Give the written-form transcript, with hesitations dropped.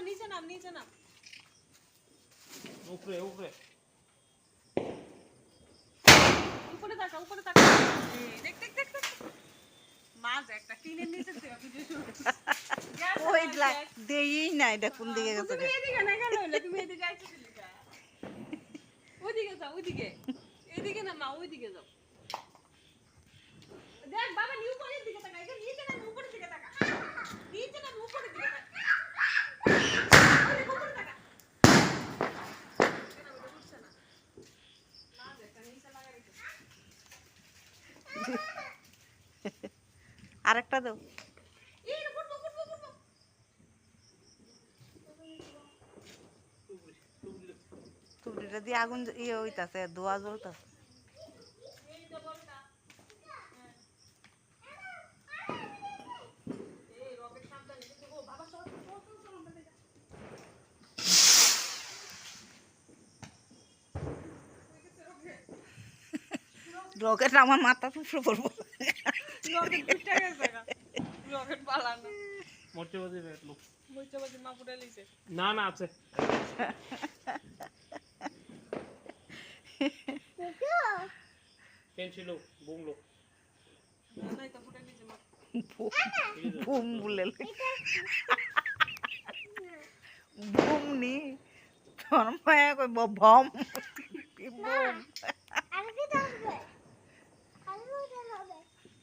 বাবা নিচে নাম উপরে উপরে উপরে তাকা দেখ মাছ একটা টিনের নিচে থেকে ভিডিও শুরু ওই দেই নাই এটা কোন দিকে গেছে তুমি এদিকে না কেন হইলো তুমি এদিকে আইছো লিখা ওইদিকে যাও এদিকে না মা ওইদিকে যাও দেখ বাবা নিউ উপরের দিকে তাকা এটা নিচে না উপরের দিকে তাকা নিচে না উপরের দিকে তাকা উপরে তাকা কেন ওটা উঠছে না মাছ একটা নিচে লাগা রেখে আরেকটা দাও টুকরিটা দিয়ে আগুন ইয়ে হইতাছে ধোয়া জ্বলতাছে রকেট আমার মাথা ফুসে পড়বো রকেট ফুটে গেছে রকেট পালানো মোটে বাজে বেটলো মোইচাবাজি মা ফুটে লিছে না না আছে পেন্সিল বুমলো নাই তো ফুটে লিছে মা বুম বলে বুম নি তোর মায়া কই বম বুম